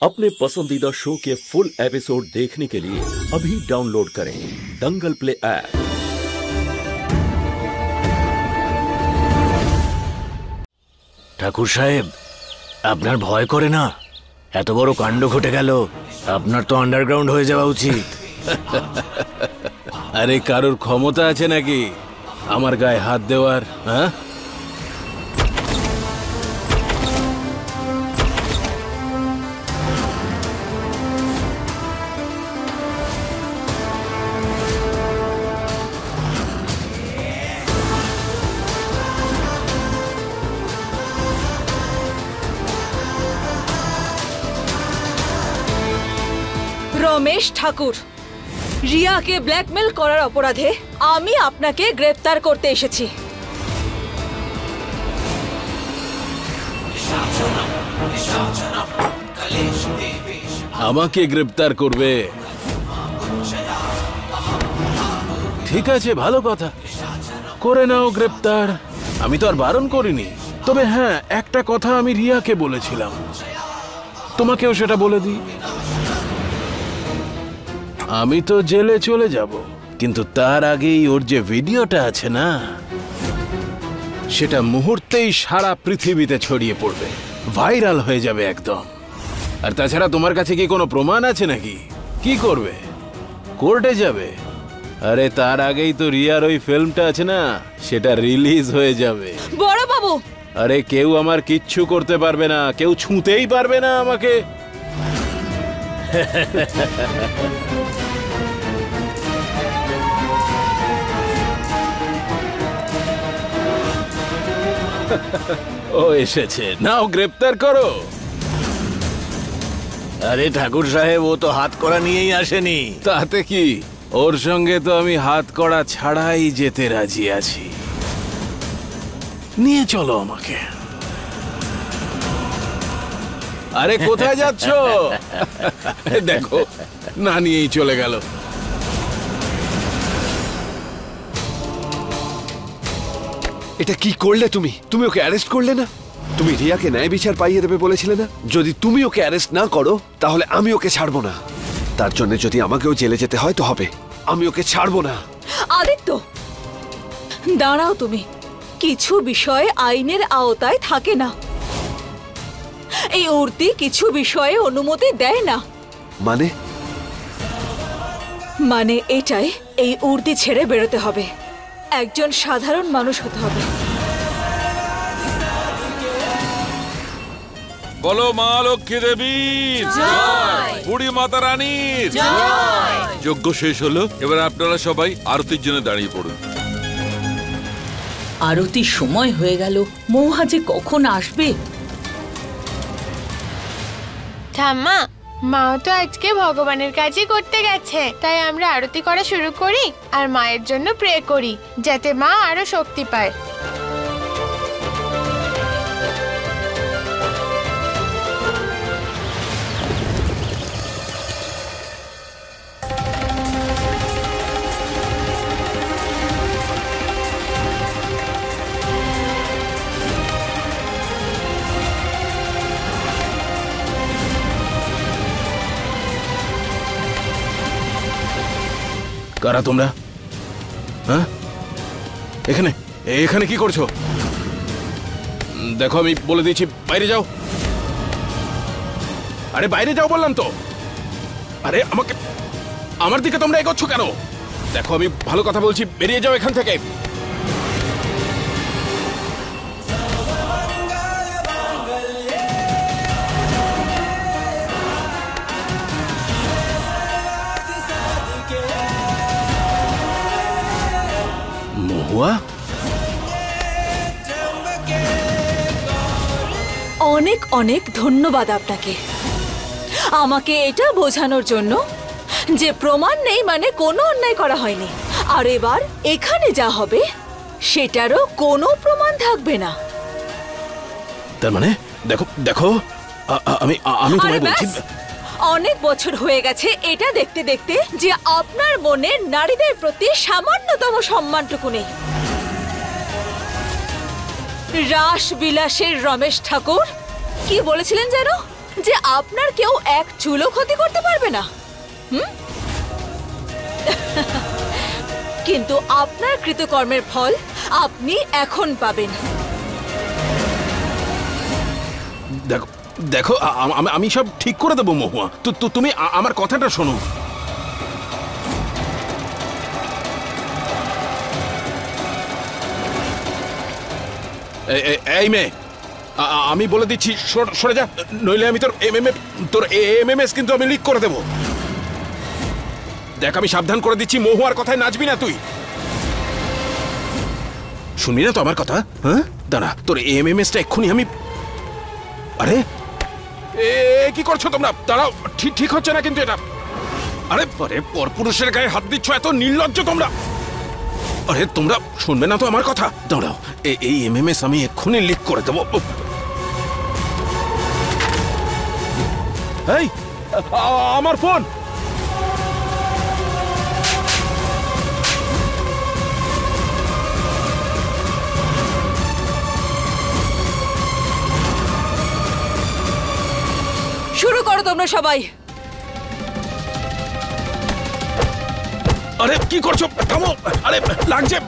अपने पसंदीदा शो के फुल एपिसोड देखने के लिए अभी डाउनलोड करें दंगल प्ले ऐप। ঠাকুর সাহেব, আপনার ভয় করে না? এত বড় কাণ্ড ঘটে গেল, আপনার তো আন্ডারগ্রাউন্ড হয়ে যাওয়া উচিত। আরে কারোর ক্ষমতা আছে নাকি আমার গায়ে হাত দেওয়ার? হ্যাঁ, রমেশ ঠাকুর, রিয়াকে ব্ল্যাকমেল করার অপরাধে আমি আপনাকে গ্রেফতার করতে এসেছি। আমাকে গ্রেফতার করবে? ঠিক আছে, ভালো কথা, করে নাও গ্রেফতার। আমি তো আর বারণ করিনি। তবে হ্যাঁ, একটা কথা আমি রিয়াকে বলেছিলাম, তোমাকেও সেটা বলে দিই। আমি তো জেলে চলে যাব, কিন্তু তার আগেই ওর যে ভিডিওটা আছে না, সেটা মুহূর্তেই সারা পৃথিবীতে ছড়িয়ে পড়বে, ভাইরাল হয়ে যাবে একদম। আর তাছাড়া তোমার কাছে কি কোনো প্রমাণ আছে নাকি? কি করবে? কোর্টে যাবে? আরে তার আগেই তো রিয়ার ওই ফিল্মটা আছে না, সেটা রিলিজ হয়ে যাবে। বড় বাবু, আরে কেউ আমার কিচ্ছু করতে পারবে না, কেউ ছুঁতেই পারবে না আমাকে। ও এসেছে, নাও গ্রেফতার করো। আরে ঠাকুর সাহেব, ও তো হাত করা নিয়েই আসেনি। তাতে কি, ওর সঙ্গে তো আমি হাত করা ছাড়াই যেতে রাজি আছি। নিয়ে চলো আমাকে। আরে কোথায় যাচ্ছ? দেখো, না নিয়েই চলে গেল। এটা কি করলে তুমি? তুমি ওকে অ্যারেস্ট করলে না? তুমি রিয়াকে ন্যায় বিচার পাইয়ে দেবে বলেছিলে না? যদি তুমি ওকে অ্যারেস্ট না করো তাহলে আমি ওকে ছাড়বো না। তার জন্য যদি আমাকেও জেলে যেতে হয় তো হবে, আমি ওকে ছাড়বো না। আদিত্য দাঁড়াও, তুমি কিছু বিষয় আইনের আওতায় থাকে না। এই উর্তি কিছু বিষয়ে অনুমতি দেয় না। মানে এটাই, এই উর্তি ছেড়ে বেরোতে হবে, একজন সাধারণ মানুষ হতে হবে। বলো মা লক্ষ্মী দেবী জয়, বুড়ি মাতা রানীর জয়। যজ্ঞ শেষ হলো, এবার আপনারা সবাই আরতির জন্য দাঁড়িয়ে পড়ুন। আরতির সময় হয়ে গেল, মৌহা যে কখন আসবে? ঠাম্মা, মাও তো আজকে ভগবানের কাজই করতে গেছে, তাই আমরা আরতি করা শুরু করি আর মায়ের জন্য প্রে করি, যাতে মা আরো শক্তি পায়। কারা তোমরা? হ্যাঁ, এখানে এখানে কি করছো? দেখো, আমি বলে দিয়েছি বাইরে যাও। আরে বাইরে যাও বললাম তো। আরে আমার দিকে তোমরা এগোচ্ছ কেন? দেখো, আমি ভালো কথা বলছি, বেরিয়ে যাও এখান থেকে। অনেক অনেক ধন্যবাদ আপনাকে, আমাকে এটা বোঝানোর জন্য যে প্রমাণ নেই মানে কোনো অন্যায় করা হয়নি। আর এবার এখানে যা হবে সেটারও কোনো প্রমাণ থাকবে না। তার মানে দেখো দেখো, আমি তোমায় বলছি, অনেক বছর হয়ে গেছে এটা দেখতে দেখতে যে আপনার মনে নারীদের প্রতি সামান্যতম সম্মানটুকু নেই। রাস বিলাসের রমেশ ঠাকুর কি বলেছিলেন যেন? যে আপনার কেউ এক চুলও ক্ষতি করতে পারবে না? কিন্তু আপনার কৃতকর্মের ফল আপনি এখন পাবেন। দেখো দেখো, আমি সব ঠিক করে দেবো মহুয়া। তুমি আমার কথাটা শোনো। এই মেয়ে, আমি বলে দিচ্ছি সরে যা, নইলে আমি তোর এমএমএস কিন্তু আমি লিক করে দেবো। দেখ, আমি সাবধান করে দিচ্ছি, মহুয়ার কথায় নাচবি না তুই। শুনবি না তো আমার কথা? হ্যাঁ, দাঁড়া, তোর এমএমএসটা এক্ষুনি আমি। আরে কি করছো তোমরা? দাঁড়াও, ঠিক হচ্ছে না কিন্তু এটা। আরে পরপুরুষের গায়ে হাত দিচ্ছ, এত নির্লজ্জ তোমরা। আরে তোমরা শুনবে না তো আমার কথা? দাঁড়াও, এই এমএমএস আমি এক্ষুনি লিক করে দেবো। এই আমার ফোন। শুরু করো তোমরা সবাই। আরে কি করছো? থামো। আরে লাগছে।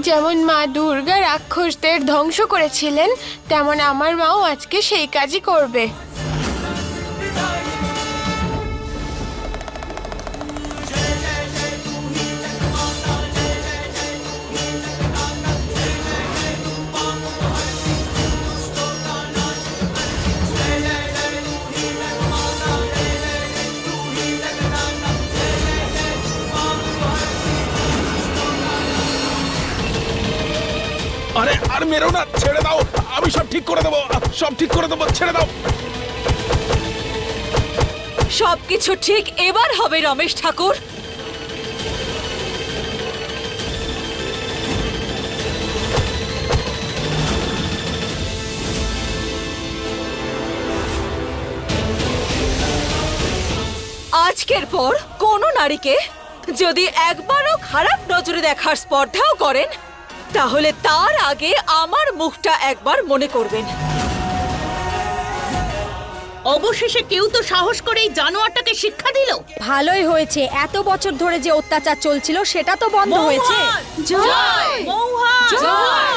যেমন মা দুর্গা রাক্ষসদের ধ্বংস করেছিলেন, তেমন আমার মাও আজকে সেই কাজই করবে। আরে আর মেরো না, ছেড়ে দাও, আমি সব ঠিক করে দেবো, সব ঠিক করে দেবো, ছেড়ে দাও। সবকিছু ঠিক এবার হবে রমেশ ঠাকুর। আজকের পর কোনো নারীকে যদি একবারও খারাপ নজরে দেখার স্পর্ধাও করেন, তাহলে তার আগে আমার মুখটা একবার মনে করবেন। অবশেষে কেউ তো সাহস করে এই জানোয়ারটাকে শিক্ষা দিল। ভালোই হয়েছে, এত বছর ধরে যে অত্যাচার চলছিল সেটা তো বন্ধ হয়েছে। জয় মৌহা, জয়।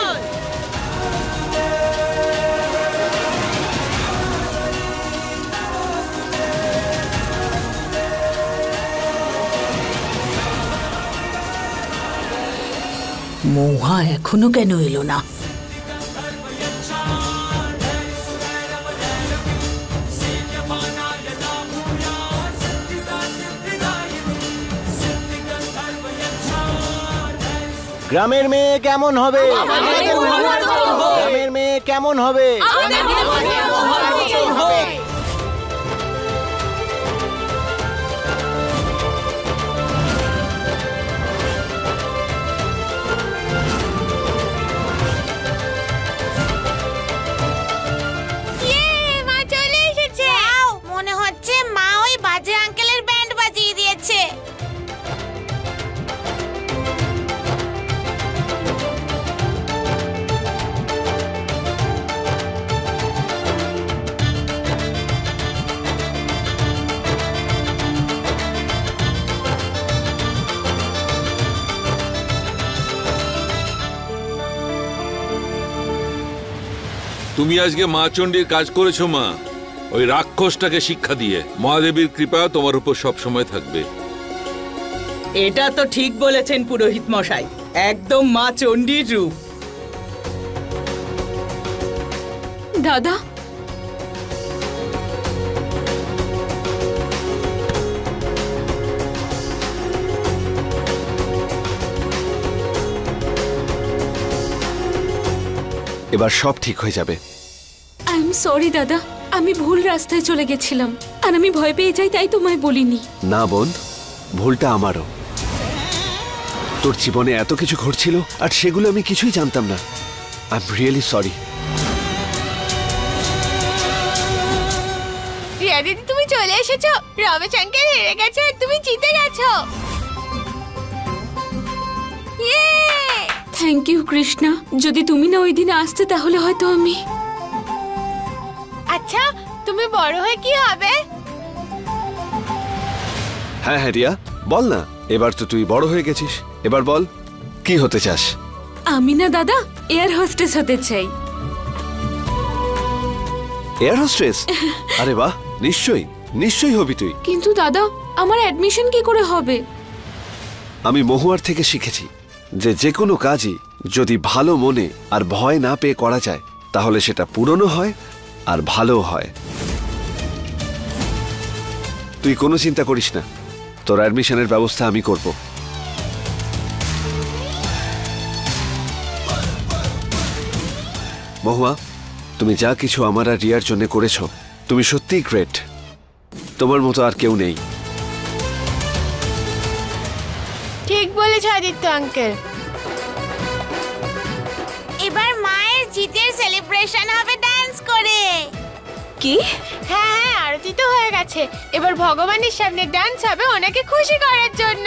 মৌহা এখনো কেন এলো না? গ্রামের মেয়ে কেমন হবে? গ্রামের মেয়ে কেমন হবে? মনে হচ্ছে মা ওই বাজে আঙ্কেলের ব্যান্ড বাজিয়ে দিয়েছে। তুমি আজকে মা চণ্ডীর কাজ করেছো মা, ওই রাক্ষসটাকে শিক্ষা দিয়ে। মহাদেবীর কৃপা তোমার উপর সব সময় থাকবে। এটা তো ঠিক বলেছেন পুরোহিত মশাই, একদম মা চণ্ডীর রূপ। দাদা, এবার সব ঠিক হয়ে যাবে। আই এম সরি দাদা, আমি ভুল রাস্তায় চলে গেছিলাম আর আমি ভয় পেয়ে যাই, তাই তোমায় বলিনি। না বোন, ভুলটা আমারও। তোর জীবনে এত কিছু ঘটছিল আর সেগুলো আমি কিছুই জানতাম না। I am really sorry. Riya দিদি, তুমি চলে এসেছো। রমেশ আঙ্কেল হেরে গেছে, তুমি জিতে গেছো। থ্যাংক ইউ কৃষ্ণা, যদি তুমি না ওই দিনে আসতে তাহলে হয়তো আমি। আচ্ছা, তুমি বড় হয়ে কি হবে? হ্যাঁ হ্যাঁ রিয়া, বল না। এবার তো তুই বড় হয়ে গেছিস, এবার বল কি হতে চাস? আমি না দাদা, এয়ার হোস্টেস হতে চাই। Air hostess? আরে বাহ, নিশ্চয়ই নিশ্চয়ই হবি তুই। কিন্তু দাদা, আমার অ্যাডমিশন কি করে হবে? আমি মহুয়ার থেকে শিখেছি যে যে কোনো কাজই যদি ভালো মনে আর ভয় না পেয়ে করা যায় তাহলে সেটা পুরনো হয় আর ভালো হয়। তুই কোনো চিন্তা করিস না, তোর অ্যাডমিশনের ব্যবস্থা আমি করব। মহুয়া, তুমি যা কিছু আমার আর রিয়ার জন্য করেছো, তুমি সত্যিই গ্রেট। তোমার মতো আর কেউ নেই। ঠিক বলেছ আদিত্য আঙ্কেল। এবার মায়ের জিতের সেলিব্রেশন হবে ডান্স করে। কি? হ্যাঁ হ্যাঁ, আরতি তো হয়ে গেছে। এবার ভগবানের সামনে ডান্স হবে ওনাকে খুশি করার জন্য।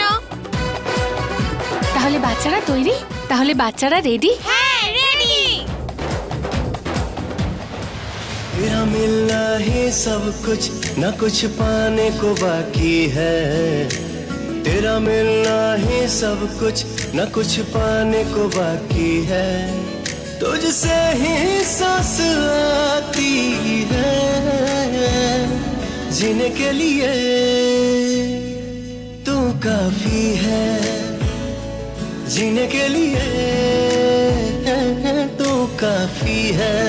তাহলে বাচ্চারা তৈরি? তাহলে বাচ্চারা রেডি? হ্যাঁ, রেডি। तेरा मिलना ही सब कुछ न कुछ पाने को बाकी है। तेरा मिलना ही सब कुछ न कुछ पाने को बाकी है। तुझसे ही सांस आती है जीने के लिए। तू काफी है जीने के लिए, तू काफी है।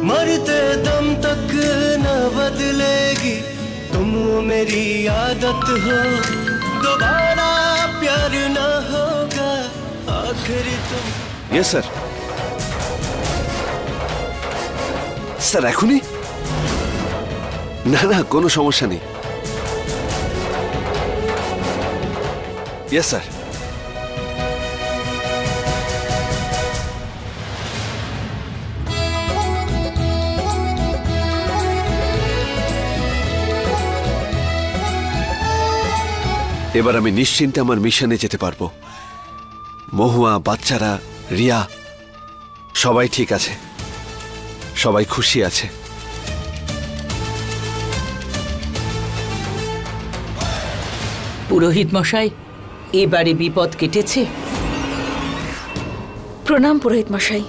मरते दम तक न बदलेगी तुम, वो मेरी आदत हो। दोबारा प्यार न होगा आखिरी तुम। Yes sir. স্যার এখনই? না না, কোনো সমস্যা নেই। Yes sir. এবার আমি নিশ্চিন্তে আমার মিশনে যেতে পারবো। মহুয়া, বাচ্চারা, রিয়া সবাই ঠিক আছে, সবাই খুশি আছে। পুরোহিত মশাই, এবারে বিপদ কেটেছে। প্রণাম পুরোহিত মশাই।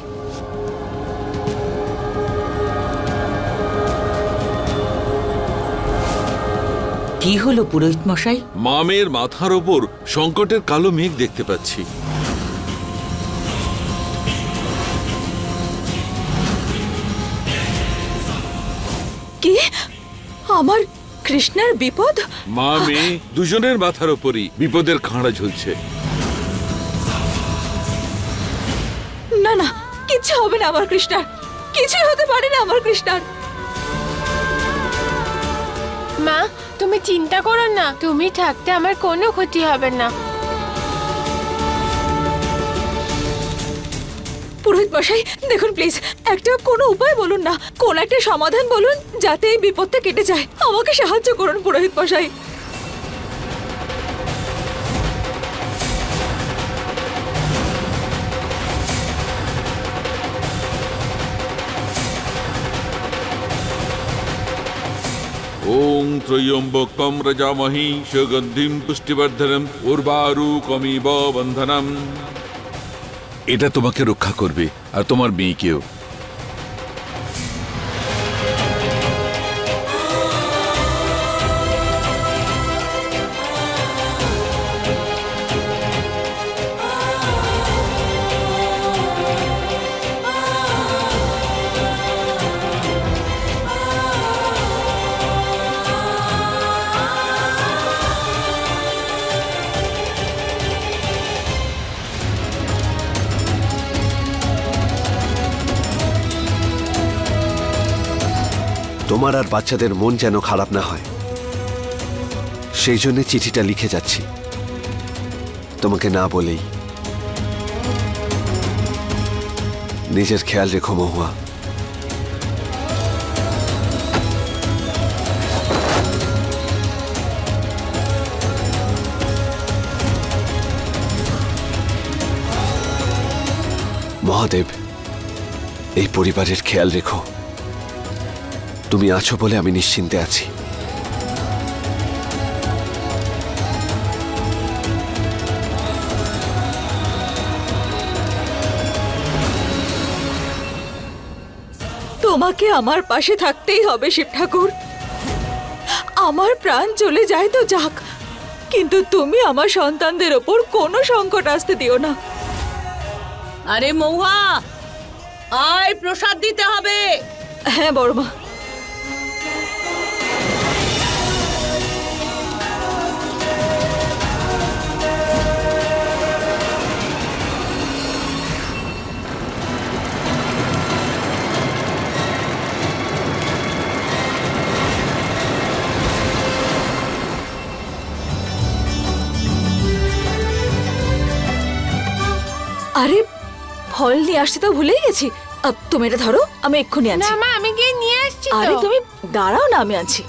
কি হলো পুরোহিত মশাই? মামের মাথার ওপর সংকটের কালো মেঘ দেখতে পাচ্ছি। কি? আমার কৃষ্ণের বিপদ? মা মেয়ে দুজনের মাথার ওপরই বিপদের খাঁড়া ঝুলছে। না না, কিচ্ছু হবে না আমার কৃষ্ণার, কিছুই হতে পারে না আমার কৃষ্ণার। মা, তুমি চিন্তা করো না, তুমি থাকতে আমার কোনো ক্ষতি হবে না। পুরোহিত মশাই দেখুন, প্লিজ একটা কোনো উপায় বলুন না, কোন একটা সমাধান বলুন যাতে এই বিপদটা কেটে যায়। আমাকে সাহায্য করুন পুরোহিত মশাই। ওং ত্রয়ম্বকম রজামহি সুগন্ধিম পুষ্টিবর্ধনম উর্বারুকমিব বন্ধনম। এটা তোমাকে রক্ষা করবে আর তোমার মেয়েকেও। তোমার আর বাচ্চাদের মন যেন খারাপ না হয়, সেই জন্য চিঠিটা লিখে যাচ্ছি, তোমাকে না বলেই। নিজের খেয়াল রেখো মহুয়া। মহাদেব, এই পরিবারের খেয়াল রেখো। তুমি আছো বলে আমি নিশ্চিন্তে আছি। তোমাকে আমার পাশে থাকতেই হবে শিব ঠাকুর। আমার প্রাণ চলে যায় তো যাক, কিন্তু তুমি আমার সন্তানদের ওপর কোনো সংকট আসতে দিও না। আরে মহুয়া, আয় প্রসাদ দিতে হবে। হ্যাঁ বড়মা। আরে ফল নিয়ে আসতে তো ভুলেই গেছি। তুমি এটা ধরো, আমি এক্ষুনি আনছি। না মা, আমি গিয়ে নিয়ে আসছি। আরে তুমি দাঁড়াও না, আমি আনছি।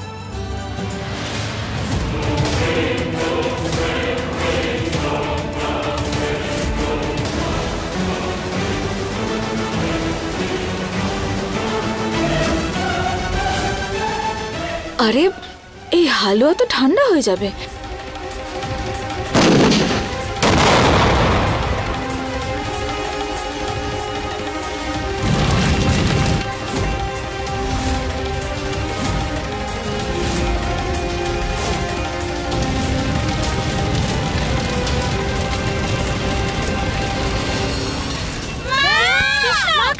আরে এই হালুয়া তো ঠান্ডা হয়ে যাবে।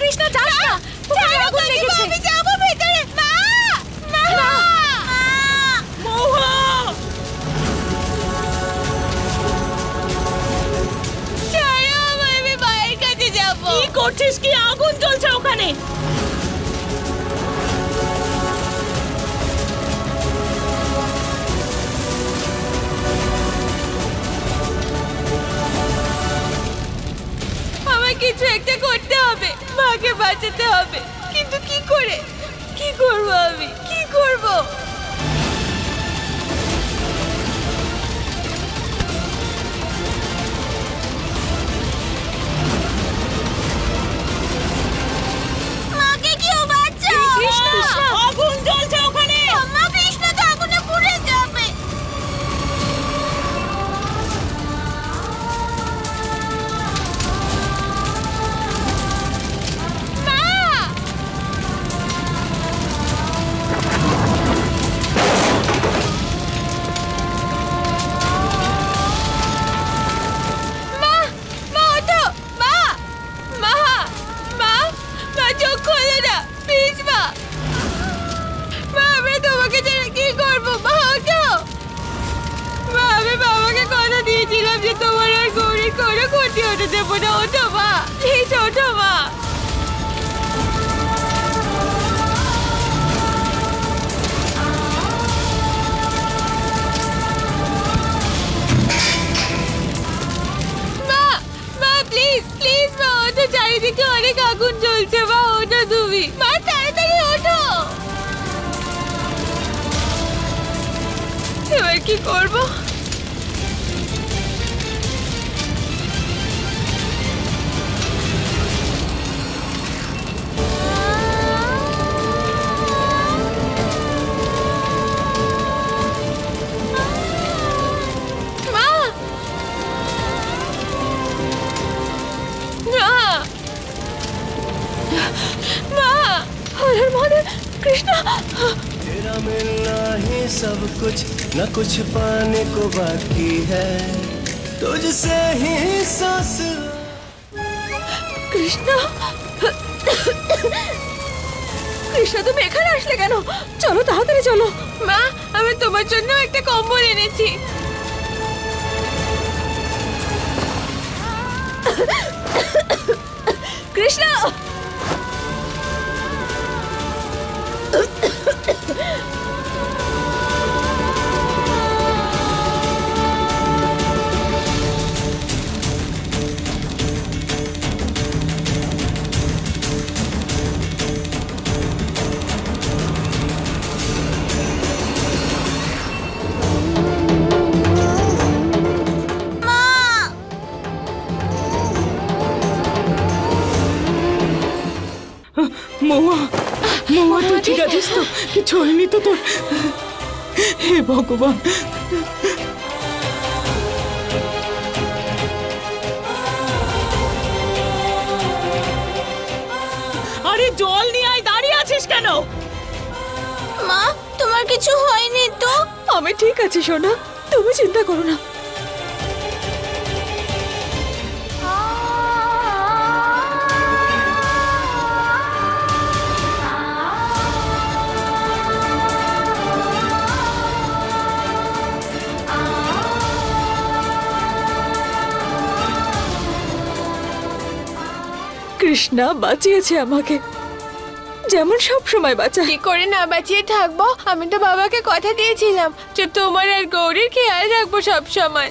কৃষ্ণ যাস না, ওখানে আগুন লেগেছে। আমি যাব ভিতরে। মা, মা, মহুয়া, ছাড়ো আমায়, আমি মায়ের কাছে যাব। কি করছিস? কি আগুন জ্বলছে ওখানে? কিছু একটা করতে হবে, মাকে বাঁচাতে হবে, কিন্তু কি করে? কি করব আমি? কি করব? মাকে কেউ বাঁচাও! আগুন জ্বলছে ওখানে। মা, কৃষ্ণ তো আগুনে পুড়ে যাবে। তোমার আর গৌরীর কোনো ক্ষতি হতে দেবো না। ওঠো মা, প্লিজ ওঠো মা। মা, মা প্লিজ, প্লিজ মা ওঠো, চারিদিকে অনেক আগুন জ্বলছে। মা ওঠো তুমি, মা তাড়াতাড়ি ওঠো। এবার কি করবো? कृष्णा, तेरा मिलना ही सब कुछ, न कुछ पाने को बाकी है, तुझसे ही सांस। कृष्णा, कृष्णा তুমি এখানে আসলে কেন? চলো তাড়াতাড়ি চলো। মা, আমি তোমার জন্য একটা কম্বল এনেছি। कृष्णा, মহুয়া, মহুয়া তুই ঠিক আছিস তো? কিছু হয়নি তো তোর? হে ভগবান। আরে জল নিয়ে আয়, দাঁড়িয়ে আছিস কেন? মা, তোমার কিছু হয়নি তো? আমি ঠিক আছি সোনা, তুমি চিন্তা করো না। কৃষ্ণা বাঁচিয়েছে আমাকে, যেমন সব সময় বাঁচা। কি করে না বাঁচিয়ে থাকবো? আমি তো বাবাকে কথা দিয়েছিলাম যে তোমার আর গৌরীর খেয়াল রাখবো সব সময়।